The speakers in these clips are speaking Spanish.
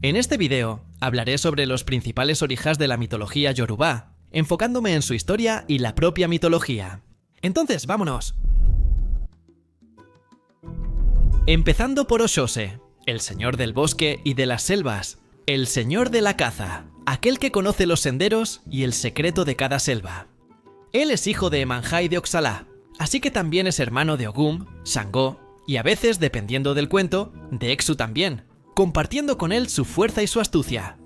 En este video hablaré sobre los principales orijas de la mitología Yorubá, enfocándome en su historia y la propia mitología. Entonces, vámonos. Empezando por Oshose, el señor del bosque y de las selvas, el señor de la caza, aquel que conoce los senderos y el secreto de cada selva. Él es hijo de Emanjá y de Oxalá, así que también es hermano de Ogum, Sangó y a veces, dependiendo del cuento, de Exu también, compartiendo con él su fuerza y su astucia.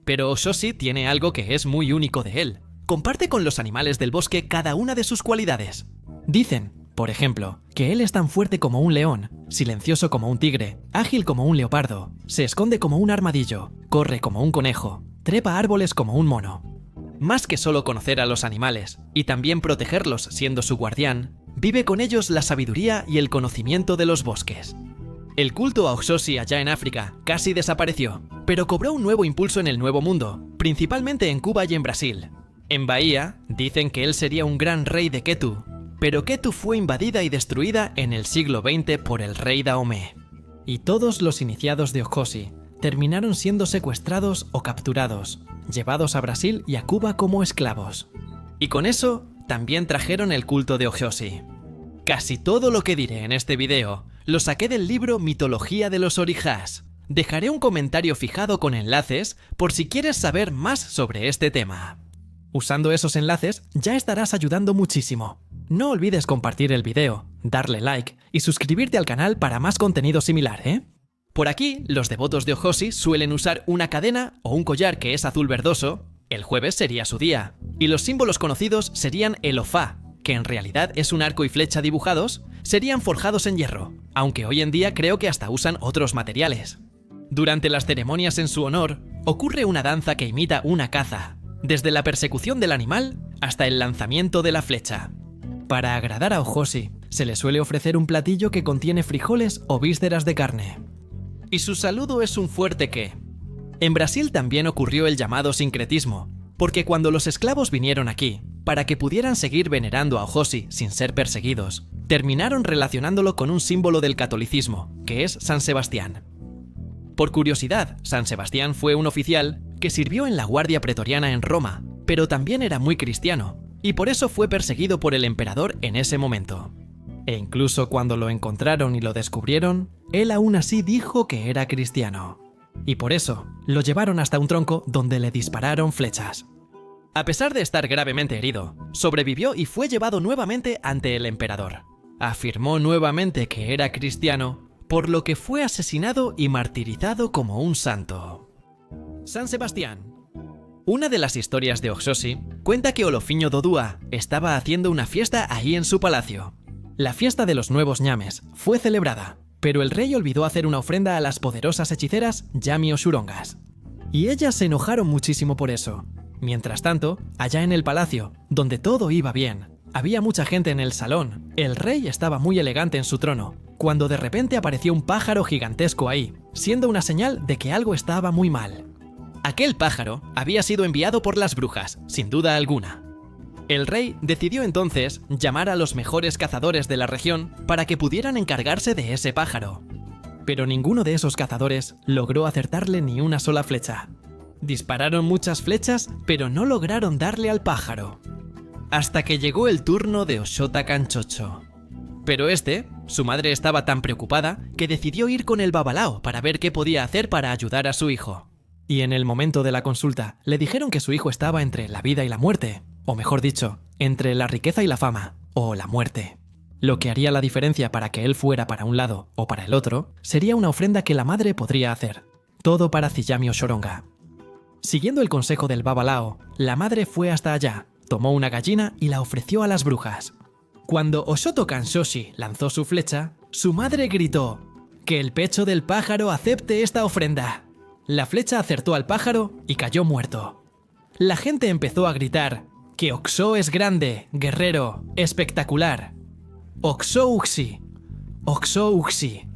Pero Oshoshi tiene algo que es muy único de él. Comparte con los animales del bosque cada una de sus cualidades. Dicen, por ejemplo, que él es tan fuerte como un león, silencioso como un tigre, ágil como un leopardo, se esconde como un armadillo, corre como un conejo, trepa árboles como un mono. Más que solo conocer a los animales, y también protegerlos siendo su guardián, vive con ellos la sabiduría y el conocimiento de los bosques. El culto a Oshoshi allá en África casi desapareció, pero cobró un nuevo impulso en el Nuevo Mundo, principalmente en Cuba y en Brasil. En Bahía dicen que él sería un gran rey de Ketu, pero Ketu fue invadida y destruida en el siglo XX por el rey Dahomey. Y todos los iniciados de Oshoshi terminaron siendo secuestrados o capturados, llevados a Brasil y a Cuba como esclavos. Y con eso también trajeron el culto de Oshoshi. Casi todo lo que diré en este video lo saqué del libro Mitología de los Orijas. Dejaré un comentario fijado con enlaces por si quieres saber más sobre este tema. Usando esos enlaces ya estarás ayudando muchísimo. No olvides compartir el video, darle like y suscribirte al canal para más contenido similar, ¿eh? Por aquí, los devotos de Oshoshi suelen usar una cadena o un collar que es azul verdoso. El jueves sería su día. Y los símbolos conocidos serían el ofá, que en realidad es un arco y flecha dibujados, serían forjados en hierro, aunque hoy en día creo que hasta usan otros materiales. Durante las ceremonias en su honor, ocurre una danza que imita una caza, desde la persecución del animal hasta el lanzamiento de la flecha. Para agradar a Oshoshi, se le suele ofrecer un platillo que contiene frijoles o vísceras de carne. Y su saludo es un fuerte que. En Brasil también ocurrió el llamado sincretismo, porque cuando los esclavos vinieron aquí, para que pudieran seguir venerando a Oshoshi sin ser perseguidos, terminaron relacionándolo con un símbolo del catolicismo, que es San Sebastián. Por curiosidad, San Sebastián fue un oficial que sirvió en la Guardia Pretoriana en Roma, pero también era muy cristiano, y por eso fue perseguido por el emperador en ese momento. E incluso cuando lo encontraron y lo descubrieron, él aún así dijo que era cristiano. Y por eso, lo llevaron hasta un tronco donde le dispararon flechas. A pesar de estar gravemente herido, sobrevivió y fue llevado nuevamente ante el emperador. Afirmó nuevamente que era cristiano, por lo que fue asesinado y martirizado como un santo. San Sebastián. Una de las historias de Oshoshi cuenta que Olofinho Dodua estaba haciendo una fiesta ahí en su palacio. La fiesta de los nuevos ñames fue celebrada, pero el rey olvidó hacer una ofrenda a las poderosas hechiceras Yami Oshurongas. Y ellas se enojaron muchísimo por eso. Mientras tanto, allá en el palacio, donde todo iba bien, había mucha gente en el salón. El rey estaba muy elegante en su trono, cuando de repente apareció un pájaro gigantesco ahí, siendo una señal de que algo estaba muy mal. Aquel pájaro había sido enviado por las brujas, sin duda alguna. El rey decidió entonces llamar a los mejores cazadores de la región para que pudieran encargarse de ese pájaro. Pero ninguno de esos cazadores logró acertarle ni una sola flecha. Dispararon muchas flechas, pero no lograron darle al pájaro. Hasta que llegó el turno de Oshota Canchocho. Pero su madre estaba tan preocupada que decidió ir con el babalao para ver qué podía hacer para ayudar a su hijo. Y en el momento de la consulta, le dijeron que su hijo estaba entre la vida y la muerte, o mejor dicho, entre la riqueza y la fama, o la muerte. Lo que haría la diferencia para que él fuera para un lado o para el otro, sería una ofrenda que la madre podría hacer. Todo para Yami Oshuronga. Siguiendo el consejo del babalao, la madre fue hasta allá, tomó una gallina y la ofreció a las brujas. Cuando Oshoto Kanshoshi lanzó su flecha, su madre gritó: «¡Que el pecho del pájaro acepte esta ofrenda!». La flecha acertó al pájaro y cayó muerto. La gente empezó a gritar que Oxó es grande, guerrero, espectacular. Oxó Uxi, Oxó Uxi.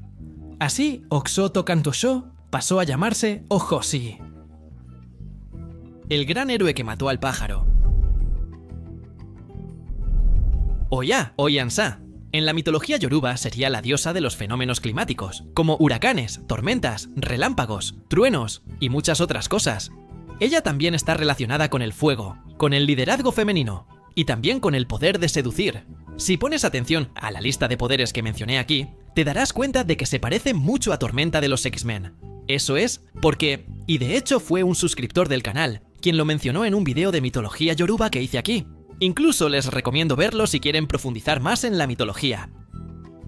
Así, Oxó Tokantosho pasó a llamarse Oshoshi. El gran héroe que mató al pájaro. Oya, Oyansa. En la mitología yoruba sería la diosa de los fenómenos climáticos, como huracanes, tormentas, relámpagos, truenos y muchas otras cosas. Ella también está relacionada con el fuego, con el liderazgo femenino y también con el poder de seducir. Si pones atención a la lista de poderes que mencioné aquí, te darás cuenta de que se parece mucho a Tormenta de los X-Men. Eso es porque, y de hecho fue un suscriptor del canal, quien lo mencionó en un video de mitología yoruba que hice aquí. Incluso les recomiendo verlo si quieren profundizar más en la mitología.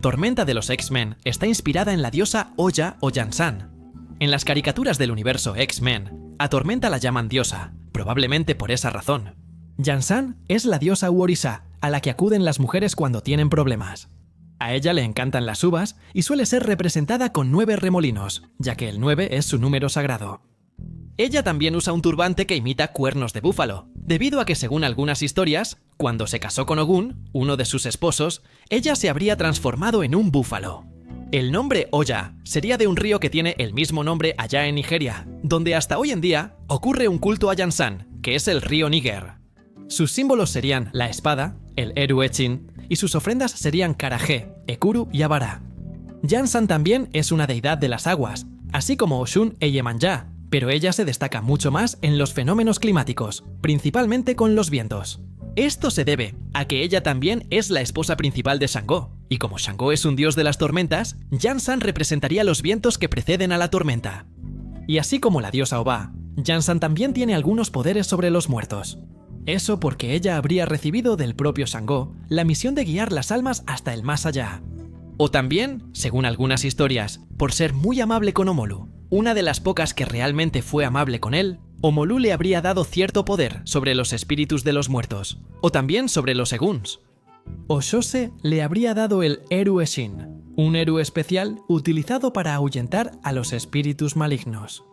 Tormenta de los X-Men está inspirada en la diosa Oya o Yansan. En las caricaturas del universo X-Men, a Tormenta la llaman diosa, probablemente por esa razón. Yansan es la diosa Uorisa, a la que acuden las mujeres cuando tienen problemas. A ella le encantan las uvas y suele ser representada con 9 remolinos, ya que el 9 es su número sagrado. Ella también usa un turbante que imita cuernos de búfalo, debido a que según algunas historias, cuando se casó con Ogún, uno de sus esposos, ella se habría transformado en un búfalo. El nombre Oya sería de un río que tiene el mismo nombre allá en Nigeria, donde hasta hoy en día ocurre un culto a Yansan, que es el río Níger. Sus símbolos serían la espada, el Eru Echin, y sus ofrendas serían Karajé, Ekuru y Abara. Yansan también es una deidad de las aguas, así como Oshun e Yemanja, pero ella se destaca mucho más en los fenómenos climáticos, principalmente con los vientos. Esto se debe a que ella también es la esposa principal de Shango, y como Shango es un dios de las tormentas, Yansan representaría los vientos que preceden a la tormenta. Y así como la diosa Oba, Yansan también tiene algunos poderes sobre los muertos. Eso porque ella habría recibido del propio Shango la misión de guiar las almas hasta el más allá. O también, según algunas historias, por ser muy amable con Omolu, una de las pocas que realmente fue amable con él, Omolu le habría dado cierto poder sobre los espíritus de los muertos, o también sobre los Eguns. Oshose le habría dado el Eru Eshin, un Eru especial utilizado para ahuyentar a los espíritus malignos.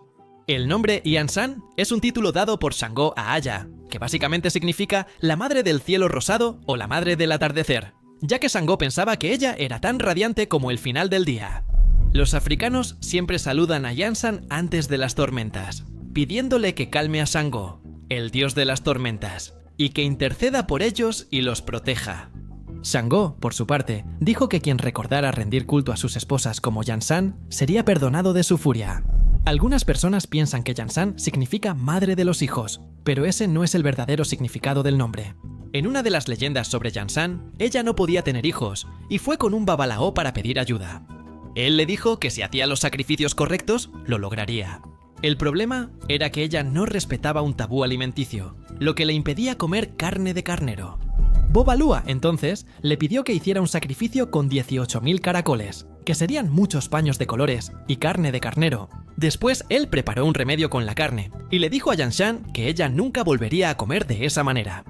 El nombre Yansan es un título dado por Shango a Aya, que básicamente significa la madre del cielo rosado o la madre del atardecer, ya que Shango pensaba que ella era tan radiante como el final del día. Los africanos siempre saludan a Yansan antes de las tormentas, pidiéndole que calme a Shango, el dios de las tormentas, y que interceda por ellos y los proteja. Shango, por su parte, dijo que quien recordara rendir culto a sus esposas como Yansan sería perdonado de su furia. Algunas personas piensan que Yansan significa madre de los hijos, pero ese no es el verdadero significado del nombre. En una de las leyendas sobre Yansan, ella no podía tener hijos y fue con un babalao para pedir ayuda. Él le dijo que si hacía los sacrificios correctos, lo lograría. El problema era que ella no respetaba un tabú alimenticio, lo que le impedía comer carne de carnero. Bobalúa, entonces, le pidió que hiciera un sacrificio con 18.000 caracoles, que serían muchos paños de colores, y carne de carnero. Después, él preparó un remedio con la carne, y le dijo a Yansan que ella nunca volvería a comer de esa manera.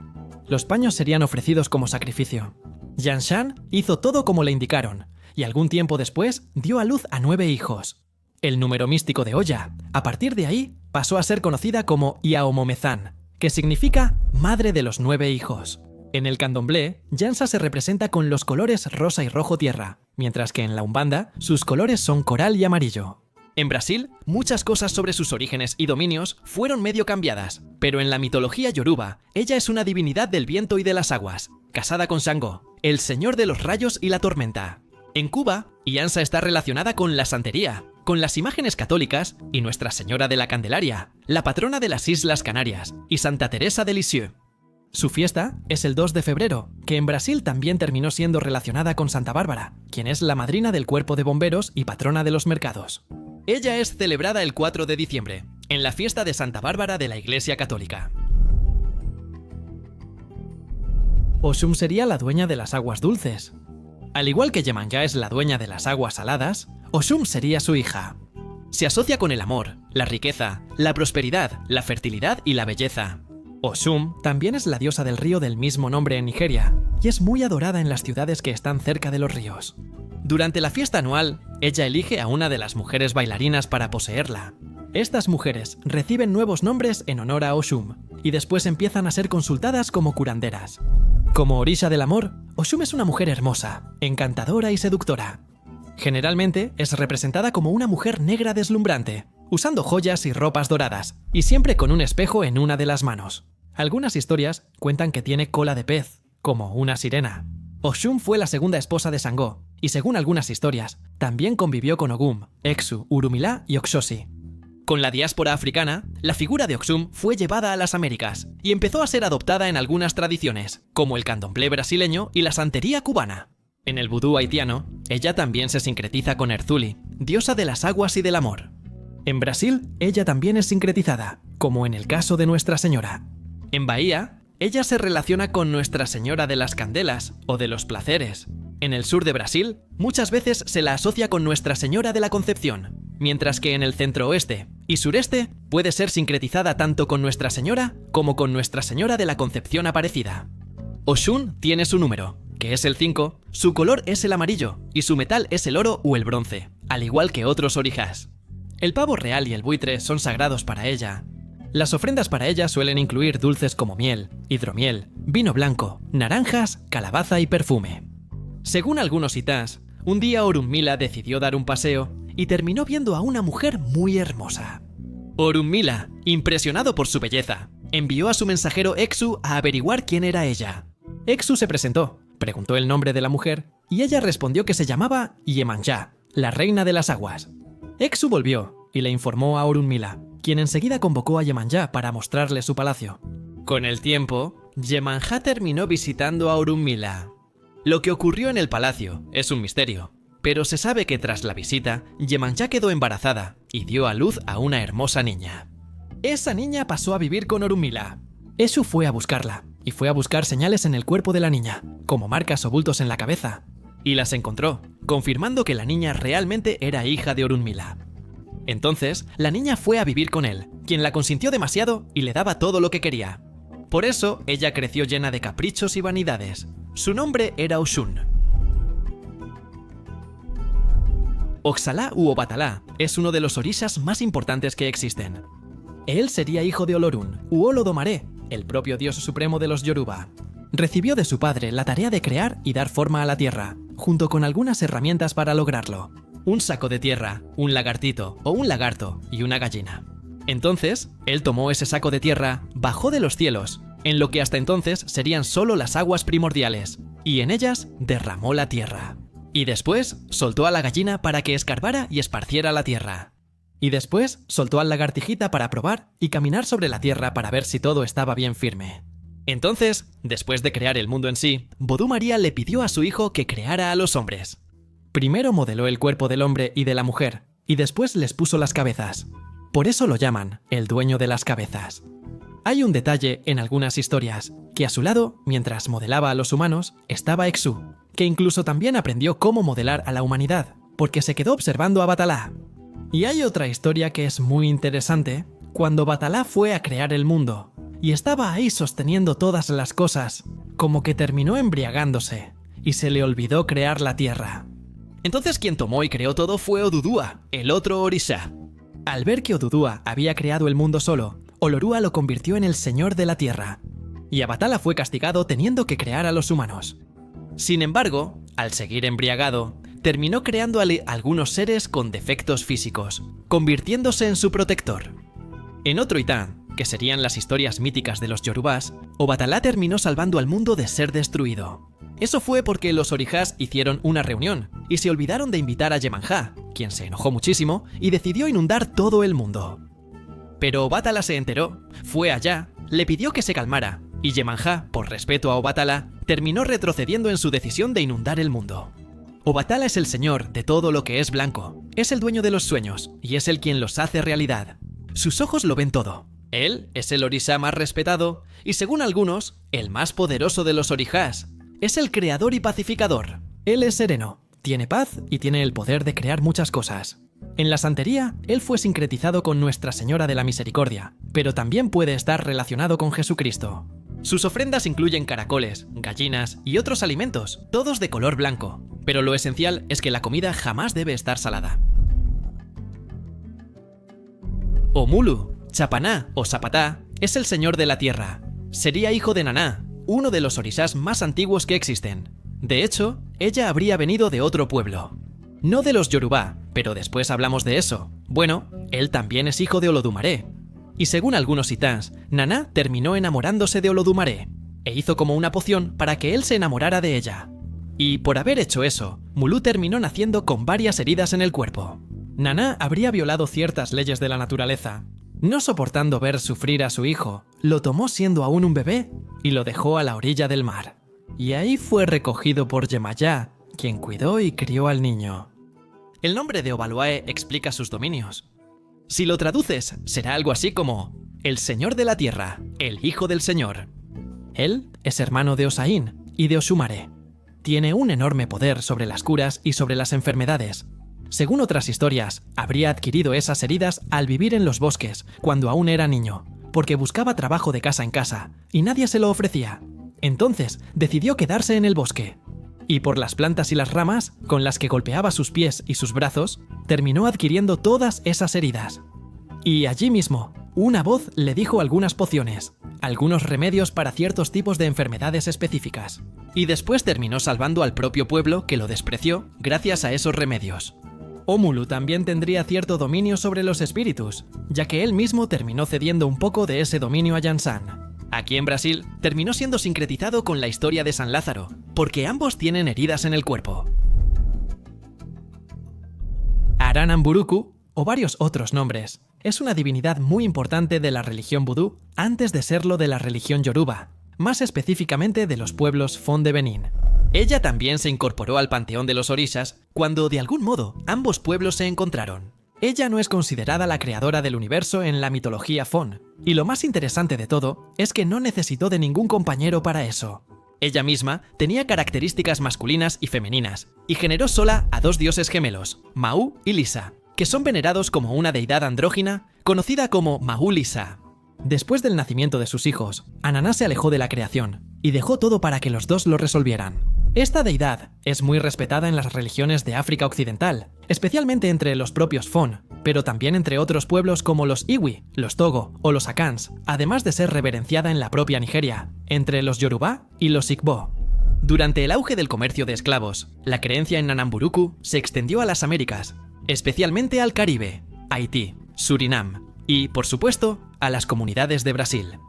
Los paños serían ofrecidos como sacrificio. Yansan hizo todo como le indicaron, y algún tiempo después dio a luz a 9 hijos. El número místico de Oya, a partir de ahí, pasó a ser conocida como Yaomomezan, que significa madre de los 9 hijos. En el candomblé, Yansa se representa con los colores rosa y rojo tierra, mientras que en la Umbanda, sus colores son coral y amarillo. En Brasil, muchas cosas sobre sus orígenes y dominios fueron medio cambiadas, pero en la mitología yoruba, ella es una divinidad del viento y de las aguas, casada con Shango, el señor de los rayos y la tormenta. En Cuba, Yansa está relacionada con la santería, con las imágenes católicas y Nuestra Señora de la Candelaria, la patrona de las Islas Canarias, y Santa Teresa de Lisieux. Su fiesta es el 2 de febrero, que en Brasil también terminó siendo relacionada con Santa Bárbara, quien es la madrina del cuerpo de bomberos y patrona de los mercados. Ella es celebrada el 4 de diciembre, en la fiesta de Santa Bárbara de la Iglesia Católica. Oshun sería la dueña de las aguas dulces. Al igual que Yemanja es la dueña de las aguas saladas, Oshun sería su hija. Se asocia con el amor, la riqueza, la prosperidad, la fertilidad y la belleza. Oshun también es la diosa del río del mismo nombre en Nigeria, y es muy adorada en las ciudades que están cerca de los ríos. Durante la fiesta anual, ella elige a una de las mujeres bailarinas para poseerla. Estas mujeres reciben nuevos nombres en honor a Oshun, y después empiezan a ser consultadas como curanderas. Como orisha del amor, Oshun es una mujer hermosa, encantadora y seductora. Generalmente es representada como una mujer negra deslumbrante, usando joyas y ropas doradas, y siempre con un espejo en una de las manos. Algunas historias cuentan que tiene cola de pez, como una sirena. Oshun fue la segunda esposa de Sangó, y según algunas historias, también convivió con Ogum, Exu, Urumilá y Oxosi. Con la diáspora africana, la figura de Oxum fue llevada a las Américas y empezó a ser adoptada en algunas tradiciones, como el candomblé brasileño y la santería cubana. En el vudú haitiano, ella también se sincretiza con Erzuli, diosa de las aguas y del amor. En Brasil, ella también es sincretizada, como en el caso de Nuestra Señora. En Bahía, ella se relaciona con Nuestra Señora de las Candelas o de los Placeres. En el sur de Brasil, muchas veces se la asocia con Nuestra Señora de la Concepción, mientras que en el centro-oeste y sureste puede ser sincretizada tanto con Nuestra Señora como con Nuestra Señora de la Concepción Aparecida. Oshun tiene su número, que es el 5, su color es el amarillo y su metal es el oro o el bronce, al igual que otros orijas. El pavo real y el buitre son sagrados para ella. Las ofrendas para ella suelen incluir dulces como miel, hidromiel, vino blanco, naranjas, calabaza y perfume. Según algunos itás, un día Orunmila decidió dar un paseo y terminó viendo a una mujer muy hermosa. Orunmila, impresionado por su belleza, envió a su mensajero Exu a averiguar quién era ella. Exu se presentó, preguntó el nombre de la mujer y ella respondió que se llamaba Yemanjá, la reina de las aguas. Exu volvió y le informó a Orunmila, quien enseguida convocó a Yemanjá para mostrarle su palacio. Con el tiempo, Yemanjá terminó visitando a Orunmila. Lo que ocurrió en el palacio es un misterio, pero se sabe que tras la visita, Yemanjá quedó embarazada y dio a luz a una hermosa niña. Esa niña pasó a vivir con Orunmila. Exu fue a buscarla y fue a buscar señales en el cuerpo de la niña, como marcas o bultos en la cabeza, y las encontró, confirmando que la niña realmente era hija de Orunmila. Entonces, la niña fue a vivir con él, quien la consintió demasiado y le daba todo lo que quería. Por eso, ella creció llena de caprichos y vanidades. Su nombre era Oshun. Oxalá u Obatalá es uno de los orishas más importantes que existen. Él sería hijo de Olorun u Olodomare, el propio dios supremo de los Yoruba. Recibió de su padre la tarea de crear y dar forma a la tierra, junto con algunas herramientas para lograrlo. Un saco de tierra, un lagartito o un lagarto y una gallina. Entonces, él tomó ese saco de tierra, bajó de los cielos, en lo que hasta entonces serían solo las aguas primordiales, y en ellas derramó la tierra. Y después soltó a la gallina para que escarbara y esparciera la tierra. Y después soltó al lagartijita para probar y caminar sobre la tierra para ver si todo estaba bien firme. Entonces, después de crear el mundo en sí, Vodú María le pidió a su hijo que creara a los hombres. Primero modeló el cuerpo del hombre y de la mujer, y después les puso las cabezas. Por eso lo llaman el dueño de las cabezas. Hay un detalle en algunas historias, que a su lado, mientras modelaba a los humanos, estaba Exu, que incluso también aprendió cómo modelar a la humanidad, porque se quedó observando a Batalá. Y hay otra historia que es muy interesante, cuando Batalá fue a crear el mundo, y estaba ahí sosteniendo todas las cosas, como que terminó embriagándose, y se le olvidó crear la tierra. Entonces quien tomó y creó todo fue Odudua, el otro orisha. Al ver que Odudua había creado el mundo solo, Olorua lo convirtió en el señor de la tierra, y Abatala fue castigado teniendo que crear a los humanos. Sin embargo, al seguir embriagado, terminó creando a algunos seres con defectos físicos, convirtiéndose en su protector. En otro Itán, que serían las historias míticas de los yorubás, Obatalá terminó salvando al mundo de ser destruido. Eso fue porque los orishas hicieron una reunión y se olvidaron de invitar a Yemanjá, quien se enojó muchísimo y decidió inundar todo el mundo. Pero Obatala se enteró, fue allá, le pidió que se calmara, y Yemanjá, por respeto a Obatala, terminó retrocediendo en su decisión de inundar el mundo. Obatala es el señor de todo lo que es blanco, es el dueño de los sueños y es el quien los hace realidad. Sus ojos lo ven todo. Él es el orisha más respetado y, según algunos, el más poderoso de los orishas. Es el creador y pacificador. Él es sereno, tiene paz y tiene el poder de crear muchas cosas. En la santería, él fue sincretizado con Nuestra Señora de la Misericordia, pero también puede estar relacionado con Jesucristo. Sus ofrendas incluyen caracoles, gallinas y otros alimentos, todos de color blanco, pero lo esencial es que la comida jamás debe estar salada. Omulu, Chapaná o Zapatá es el señor de la tierra. Sería hijo de Naná, uno de los orishas más antiguos que existen. De hecho, ella habría venido de otro pueblo. No de los Yorubá, pero después hablamos de eso. Bueno, él también es hijo de Olodumare. Y según algunos itás, Naná terminó enamorándose de Olodumare, e hizo como una poción para que él se enamorara de ella. Y por haber hecho eso, Mulu terminó naciendo con varias heridas en el cuerpo. Naná habría violado ciertas leyes de la naturaleza. No soportando ver sufrir a su hijo, lo tomó siendo aún un bebé y lo dejó a la orilla del mar. Y ahí fue recogido por Yemayá, quien cuidó y crió al niño. El nombre de Obaluae explica sus dominios. Si lo traduces, será algo así como el Señor de la Tierra, el Hijo del Señor. Él es hermano de Osaín y de Oshumare. Tiene un enorme poder sobre las curas y sobre las enfermedades. Según otras historias, habría adquirido esas heridas al vivir en los bosques, cuando aún era niño, porque buscaba trabajo de casa en casa, y nadie se lo ofrecía. Entonces, decidió quedarse en el bosque. Y por las plantas y las ramas, con las que golpeaba sus pies y sus brazos, terminó adquiriendo todas esas heridas. Y allí mismo, una voz le dijo algunas pociones, algunos remedios para ciertos tipos de enfermedades específicas. Y después terminó salvando al propio pueblo que lo despreció gracias a esos remedios. Omulu también tendría cierto dominio sobre los espíritus, ya que él mismo terminó cediendo un poco de ese dominio a Yansan. Aquí en Brasil, terminó siendo sincretizado con la historia de San Lázaro, porque ambos tienen heridas en el cuerpo. Aranamburuku, o varios otros nombres, es una divinidad muy importante de la religión vudú antes de serlo de la religión yoruba, más específicamente de los pueblos Fon de Benín. Ella también se incorporó al panteón de los orishas cuando de algún modo ambos pueblos se encontraron. Ella no es considerada la creadora del universo en la mitología Fon, y lo más interesante de todo es que no necesitó de ningún compañero para eso. Ella misma tenía características masculinas y femeninas, y generó sola a dos dioses gemelos, Mau y Lisa, que son venerados como una deidad andrógina conocida como Mau Lisa. Después del nacimiento de sus hijos, Ananá se alejó de la creación y dejó todo para que los dos lo resolvieran. Esta deidad es muy respetada en las religiones de África Occidental, especialmente entre los propios Fon, pero también entre otros pueblos como los Iwi, los Togo o los Akans, además de ser reverenciada en la propia Nigeria, entre los Yoruba y los Igbo. Durante el auge del comercio de esclavos, la creencia en Nanamburuku se extendió a las Américas, especialmente al Caribe, Haití, Surinam y, por supuesto, a las comunidades de Brasil.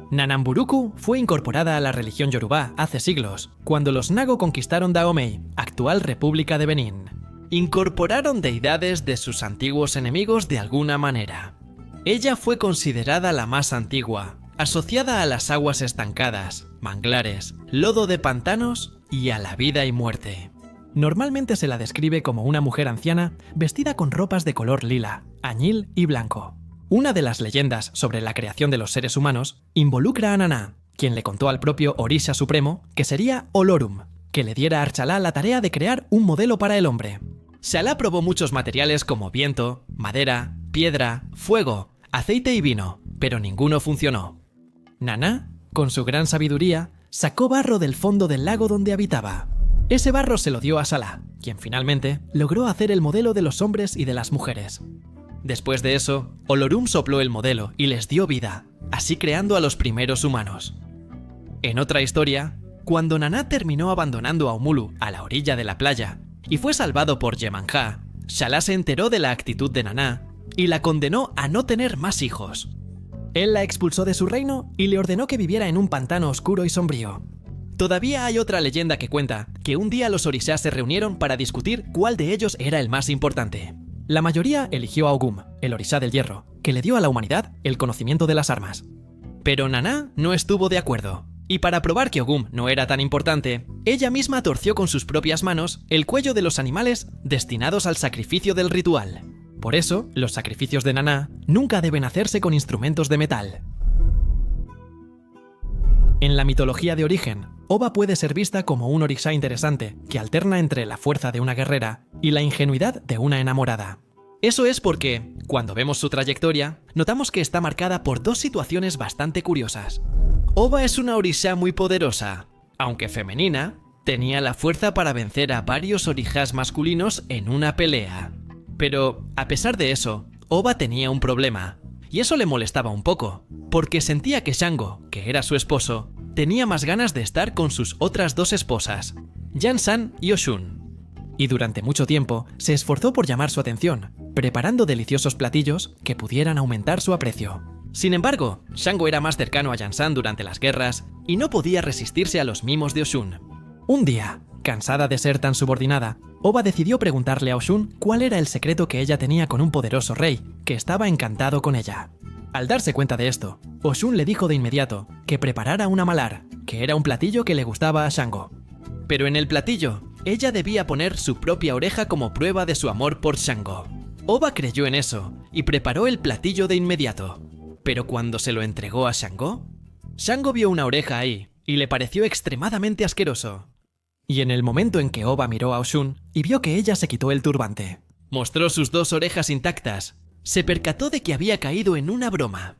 Nanamburuku fue incorporada a la religión Yoruba hace siglos, cuando los Nago conquistaron Dahomey, actual República de Benín. Incorporaron deidades de sus antiguos enemigos de alguna manera. Ella fue considerada la más antigua, asociada a las aguas estancadas, manglares, lodo de pantanos y a la vida y muerte. Normalmente se la describe como una mujer anciana vestida con ropas de color lila, añil y blanco. Una de las leyendas sobre la creación de los seres humanos involucra a Naná, quien le contó al propio Orisha Supremo que sería Olorum, que le diera a Archalá la tarea de crear un modelo para el hombre. Shalá probó muchos materiales como viento, madera, piedra, fuego, aceite y vino, pero ninguno funcionó. Naná, con su gran sabiduría, sacó barro del fondo del lago donde habitaba. Ese barro se lo dio a Shalá, quien finalmente logró hacer el modelo de los hombres y de las mujeres. Después de eso, Olorum sopló el modelo y les dio vida, así creando a los primeros humanos. En otra historia, cuando Naná terminó abandonando a Omulu a la orilla de la playa y fue salvado por Yemanjá, Shalá se enteró de la actitud de Naná y la condenó a no tener más hijos. Él la expulsó de su reino y le ordenó que viviera en un pantano oscuro y sombrío. Todavía hay otra leyenda que cuenta que un día los orishas se reunieron para discutir cuál de ellos era el más importante. La mayoría eligió a Ogum, el orisha del hierro, que le dio a la humanidad el conocimiento de las armas. Pero Naná no estuvo de acuerdo, y para probar que Ogum no era tan importante, ella misma torció con sus propias manos el cuello de los animales destinados al sacrificio del ritual. Por eso, los sacrificios de Naná nunca deben hacerse con instrumentos de metal. En la mitología de origen, Oba puede ser vista como un orisha interesante que alterna entre la fuerza de una guerrera y la ingenuidad de una enamorada. Eso es porque, cuando vemos su trayectoria, notamos que está marcada por dos situaciones bastante curiosas. Oba es una orisha muy poderosa, aunque femenina, tenía la fuerza para vencer a varios orishas masculinos en una pelea. Pero, a pesar de eso, Oba tenía un problema, y eso le molestaba un poco, porque sentía que Shango, que era su esposo, tenía más ganas de estar con sus otras dos esposas, Yansan y Oshun. Y durante mucho tiempo se esforzó por llamar su atención, preparando deliciosos platillos que pudieran aumentar su aprecio. Sin embargo, Shango era más cercano a Yansan durante las guerras y no podía resistirse a los mimos de Oshun. Un día, Cansada de ser tan subordinada, Oba decidió preguntarle a Oshun cuál era el secreto que ella tenía con un poderoso rey, que estaba encantado con ella. Al darse cuenta de esto, Oshun le dijo de inmediato que preparara una malar, que era un platillo que le gustaba a Shango. Pero en el platillo, ella debía poner su propia oreja como prueba de su amor por Shango. Oba creyó en eso y preparó el platillo de inmediato. Pero cuando se lo entregó a Shango, Shango vio una oreja ahí y le pareció extremadamente asqueroso. Y en el momento en que Oba miró a Oshun y vio que ella se quitó el turbante, mostró sus 2 orejas intactas, se percató de que había caído en una broma.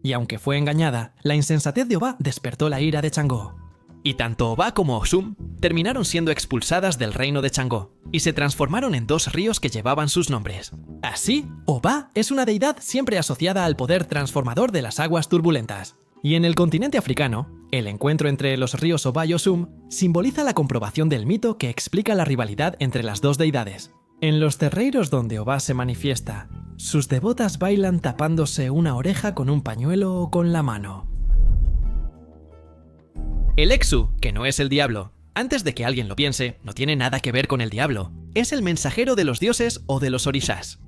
Y aunque fue engañada, la insensatez de Oba despertó la ira de Shango. Y tanto Oba como Oshun terminaron siendo expulsadas del reino de Shango y se transformaron en 2 ríos que llevaban sus nombres. Así, Oba es una deidad siempre asociada al poder transformador de las aguas turbulentas. Y en el continente africano, el encuentro entre los ríos Oba y Oshun simboliza la comprobación del mito que explica la rivalidad entre las 2 deidades. En los terreiros donde Oba se manifiesta, sus devotas bailan tapándose una oreja con un pañuelo o con la mano. El Exu, que no es el diablo, antes de que alguien lo piense, no tiene nada que ver con el diablo. Es el mensajero de los dioses o de los orishas.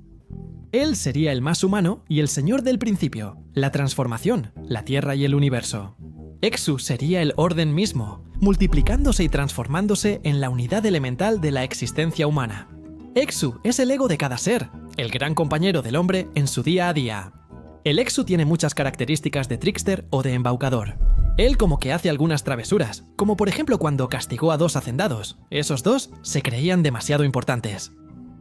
Él sería el más humano y el señor del principio, la transformación, la tierra y el universo. Exu sería el orden mismo, multiplicándose y transformándose en la unidad elemental de la existencia humana. Exu es el ego de cada ser, el gran compañero del hombre en su día a día. El Exu tiene muchas características de trickster o de embaucador. Él como que hace algunas travesuras, como por ejemplo cuando castigó a 2 hacendados. Esos 2 se creían demasiado importantes.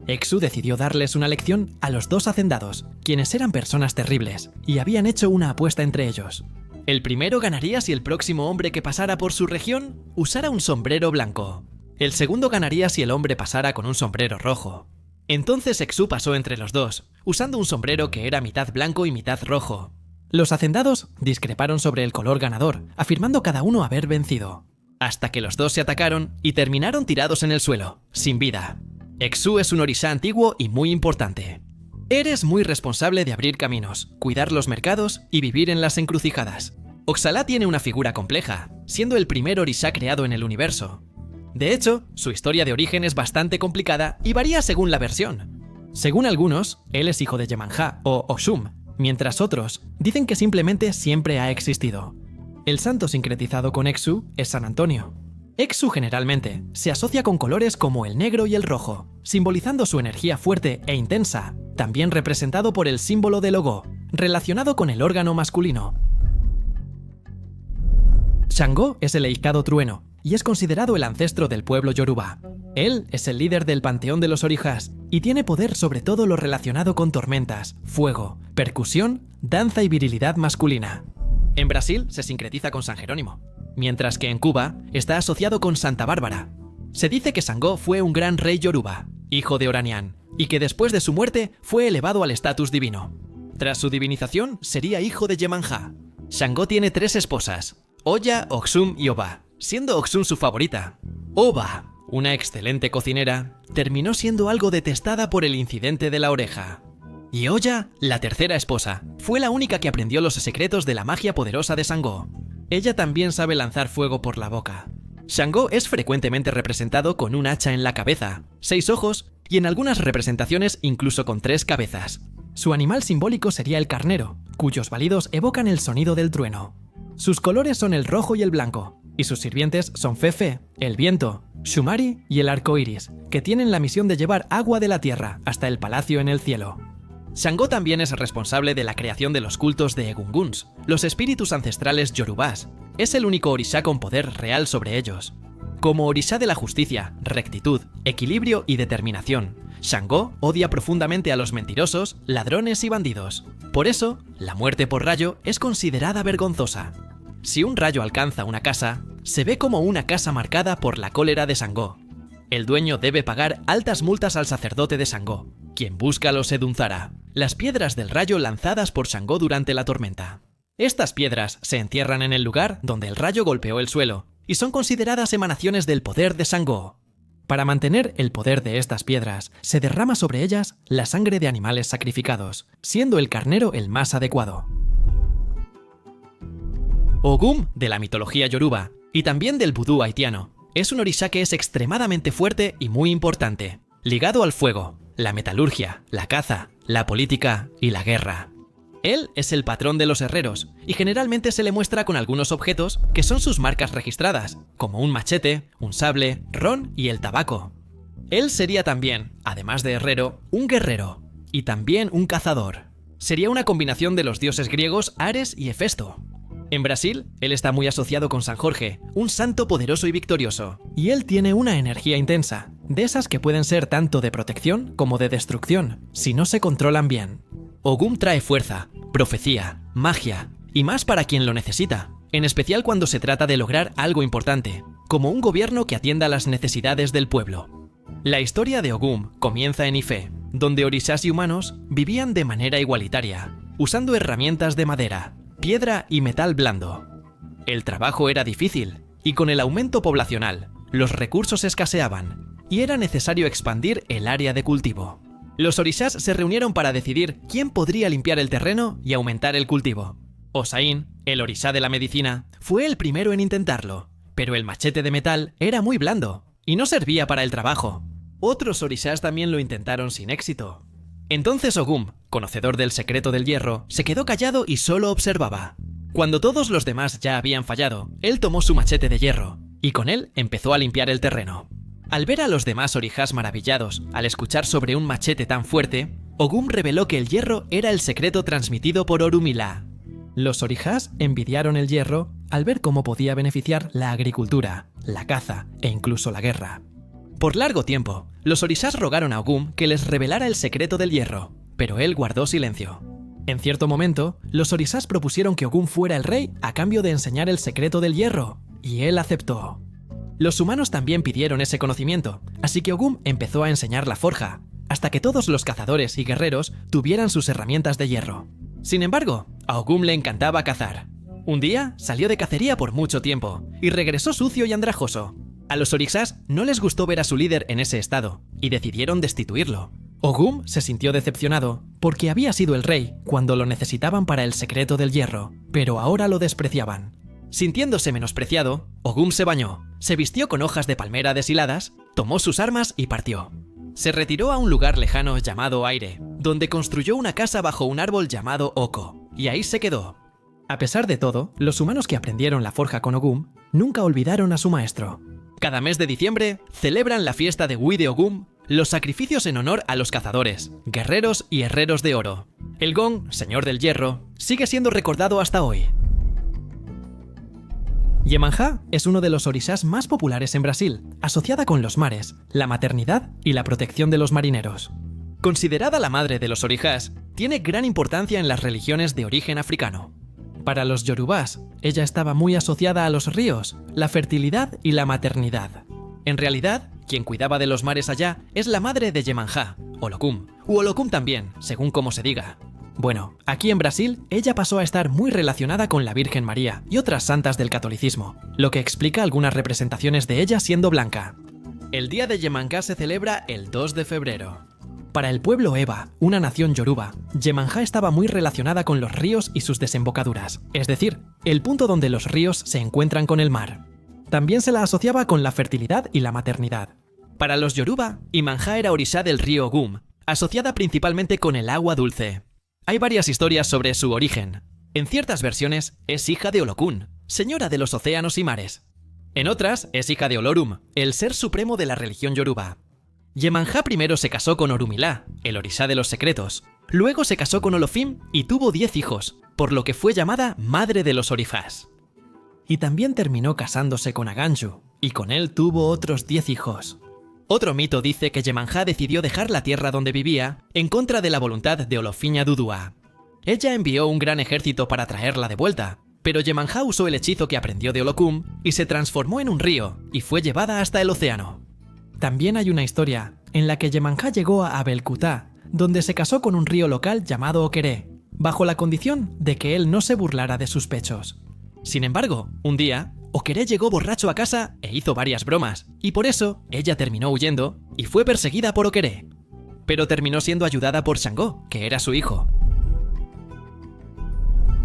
Exu decidió darles una lección a los 2 hacendados, quienes eran personas terribles, y habían hecho una apuesta entre ellos. El primero ganaría si el próximo hombre que pasara por su región usara un sombrero blanco. El segundo ganaría si el hombre pasara con un sombrero rojo. Entonces Exu pasó entre los 2, usando un sombrero que era mitad blanco y mitad rojo. Los hacendados discreparon sobre el color ganador, afirmando cada uno haber vencido, hasta que los 2 se atacaron y terminaron tirados en el suelo, sin vida. Exu es un orisha antiguo y muy importante. Eres muy responsable de abrir caminos, cuidar los mercados y vivir en las encrucijadas. Oxalá tiene una figura compleja, siendo el primer orisha creado en el universo. De hecho, su historia de origen es bastante complicada y varía según la versión. Según algunos, él es hijo de Yemanjá o Oshun, mientras otros dicen que simplemente siempre ha existido. El santo sincretizado con Exu es San Antonio. Exu generalmente se asocia con colores como el negro y el rojo, simbolizando su energía fuerte e intensa, también representado por el símbolo del Ogo, relacionado con el órgano masculino. Shango es el ahijado trueno y es considerado el ancestro del pueblo Yoruba. Él es el líder del panteón de los orishas y tiene poder sobre todo lo relacionado con tormentas, fuego, percusión, danza y virilidad masculina. En Brasil se sincretiza con San Jerónimo, mientras que en Cuba está asociado con Santa Bárbara. Se dice que Shango fue un gran rey Yoruba, hijo de Oranian, y que después de su muerte fue elevado al estatus divino. Tras su divinización sería hijo de Yemanjá. Shango tiene 3 esposas, Oya, Oxum y Oba, siendo Oxum su favorita. Oba, una excelente cocinera, terminó siendo algo detestada por el incidente de la oreja. Y Oya, la tercera esposa, fue la única que aprendió los secretos de la magia poderosa de Shango. Ella también sabe lanzar fuego por la boca. Shango es frecuentemente representado con un hacha en la cabeza, 6 ojos y en algunas representaciones incluso con 3 cabezas. Su animal simbólico sería el carnero, cuyos balidos evocan el sonido del trueno. Sus colores son el rojo y el blanco, y sus sirvientes son Fefe, el viento, Shumari y el arco iris, que tienen la misión de llevar agua de la tierra hasta el palacio en el cielo. Shango también es responsable de la creación de los cultos de Egunguns, los espíritus ancestrales yorubás. Es el único orisha con poder real sobre ellos. Como orisha de la justicia, rectitud, equilibrio y determinación, Shango odia profundamente a los mentirosos, ladrones y bandidos. Por eso, la muerte por rayo es considerada vergonzosa. Si un rayo alcanza una casa, se ve como una casa marcada por la cólera de Shango. El dueño debe pagar altas multas al sacerdote de Shango, quien busca los Edunzara, las piedras del rayo lanzadas por Shango durante la tormenta. Estas piedras se entierran en el lugar donde el rayo golpeó el suelo, y son consideradas emanaciones del poder de Shango. Para mantener el poder de estas piedras, se derrama sobre ellas la sangre de animales sacrificados, siendo el carnero el más adecuado. Ogum, de la mitología yoruba, y también del vudú haitiano, es un orisha que es extremadamente fuerte y muy importante, ligado al fuego, la metalurgia, la caza, la política y la guerra. Él es el patrón de los herreros y generalmente se le muestra con algunos objetos que son sus marcas registradas, como un machete, un sable, ron y el tabaco. Él sería también, además de herrero, un guerrero y también un cazador. Sería una combinación de los dioses griegos Ares y Hefesto. En Brasil, él está muy asociado con San Jorge, un santo poderoso y victorioso, y él tiene una energía intensa, de esas que pueden ser tanto de protección como de destrucción, si no se controlan bien. Ogum trae fuerza, profecía, magia, y más para quien lo necesita, en especial cuando se trata de lograr algo importante, como un gobierno que atienda las necesidades del pueblo. La historia de Ogum comienza en Ifé, donde orishas y humanos vivían de manera igualitaria, usando herramientas de madera, piedra y metal blando. El trabajo era difícil, y con el aumento poblacional, los recursos escaseaban, y era necesario expandir el área de cultivo. Los orishas se reunieron para decidir quién podría limpiar el terreno y aumentar el cultivo. Osain, el orisha de la medicina, fue el primero en intentarlo, pero el machete de metal era muy blando, y no servía para el trabajo. Otros orishas también lo intentaron sin éxito. Entonces Ogum, conocedor del secreto del hierro, se quedó callado y solo observaba. Cuando todos los demás ya habían fallado, él tomó su machete de hierro, y con él empezó a limpiar el terreno. Al ver a los demás orishas maravillados al escuchar sobre un machete tan fuerte, Ogum reveló que el hierro era el secreto transmitido por Orunmila. Los orishas envidiaron el hierro al ver cómo podía beneficiar la agricultura, la caza e incluso la guerra. Por largo tiempo, los orishas rogaron a Ogum que les revelara el secreto del hierro, pero él guardó silencio. En cierto momento, los orishas propusieron que Ogum fuera el rey a cambio de enseñar el secreto del hierro, y él aceptó. Los humanos también pidieron ese conocimiento, así que Ogum empezó a enseñar la forja, hasta que todos los cazadores y guerreros tuvieran sus herramientas de hierro. Sin embargo, a Ogum le encantaba cazar. Un día salió de cacería por mucho tiempo, y regresó sucio y andrajoso. A los orishas no les gustó ver a su líder en ese estado, y decidieron destituirlo. Ogum se sintió decepcionado, porque había sido el rey cuando lo necesitaban para el secreto del hierro, pero ahora lo despreciaban. Sintiéndose menospreciado, Ogum se bañó, se vistió con hojas de palmera deshiladas, tomó sus armas y partió. Se retiró a un lugar lejano llamado Aire, donde construyó una casa bajo un árbol llamado Oko, y ahí se quedó. A pesar de todo, los humanos que aprendieron la forja con Ogum nunca olvidaron a su maestro. Cada mes de diciembre celebran la fiesta de Wui de Ogum, los sacrificios en honor a los cazadores, guerreros y herreros de oro. El Gong, señor del hierro, sigue siendo recordado hasta hoy. Iemanjá es uno de los orishas más populares en Brasil, asociada con los mares, la maternidad y la protección de los marineros. Considerada la madre de los orishas, tiene gran importancia en las religiones de origen africano. Para los yorubás, ella estaba muy asociada a los ríos, la fertilidad y la maternidad. En realidad, quien cuidaba de los mares allá es la madre de Iemanjá, Olocum, u Olocum también, según como se diga. Bueno, aquí en Brasil, ella pasó a estar muy relacionada con la Virgen María y otras santas del catolicismo, lo que explica algunas representaciones de ella siendo blanca. El día de Iemanjá se celebra el 2 de febrero. Para el pueblo Eva, una nación yoruba, Iemanjá estaba muy relacionada con los ríos y sus desembocaduras, es decir, el punto donde los ríos se encuentran con el mar. También se la asociaba con la fertilidad y la maternidad. Para los yoruba, Iemanjá era orisha del río Ogum, asociada principalmente con el agua dulce. Hay varias historias sobre su origen. En ciertas versiones es hija de Olokun, señora de los océanos y mares. En otras es hija de Olorum, el ser supremo de la religión yoruba. Iemanjá primero se casó con Orunmila, el orisha de los secretos. Luego se casó con Olofim y tuvo 10 hijos, por lo que fue llamada madre de los orishas. Y también terminó casándose con Aganju, y con él tuvo otros 10 hijos. Otro mito dice que Iemanjá decidió dejar la tierra donde vivía en contra de la voluntad de Olofiña Dudua. Ella envió un gran ejército para traerla de vuelta, pero Iemanjá usó el hechizo que aprendió de Olocum y se transformó en un río y fue llevada hasta el océano. También hay una historia en la que Iemanjá llegó a Abelcutá, donde se casó con un río local llamado Oqueré, bajo la condición de que él no se burlara de sus pechos. Sin embargo, un día, Oqueré llegó borracho a casa e hizo varias bromas, y por eso ella terminó huyendo y fue perseguida por Oqueré. Pero terminó siendo ayudada por Xangó, que era su hijo.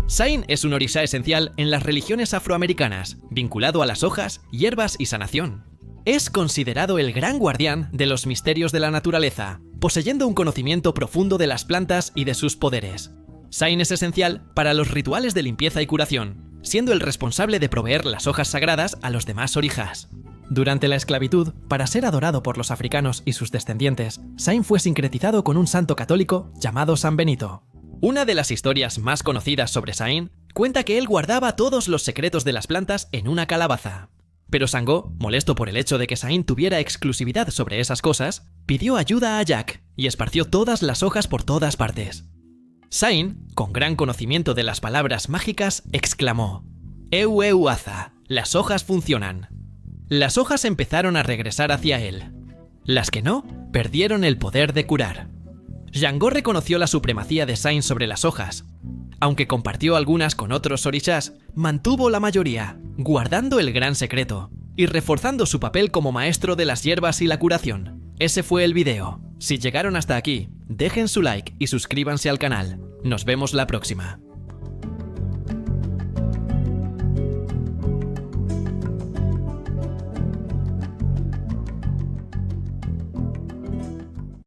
Sain es un orisha esencial en las religiones afroamericanas, vinculado a las hojas, hierbas y sanación. Es considerado el gran guardián de los misterios de la naturaleza, poseyendo un conocimiento profundo de las plantas y de sus poderes. Sain es esencial para los rituales de limpieza y curación, siendo el responsable de proveer las hojas sagradas a los demás orijas. Durante la esclavitud, para ser adorado por los africanos y sus descendientes, Sain fue sincretizado con un santo católico llamado San Benito. Una de las historias más conocidas sobre Sain cuenta que él guardaba todos los secretos de las plantas en una calabaza. Pero Sangó, molesto por el hecho de que Sain tuviera exclusividad sobre esas cosas, pidió ayuda a Jack y esparció todas las hojas por todas partes. Sain, con gran conocimiento de las palabras mágicas, exclamó: "Euaza, las hojas funcionan". Las hojas empezaron a regresar hacia él. Las que no, perdieron el poder de curar. Shango reconoció la supremacía de Sain sobre las hojas. Aunque compartió algunas con otros orishas, mantuvo la mayoría, guardando el gran secreto y reforzando su papel como maestro de las hierbas y la curación. Ese fue el video. Si llegaron hasta aquí, dejen su like y suscríbanse al canal. Nos vemos la próxima.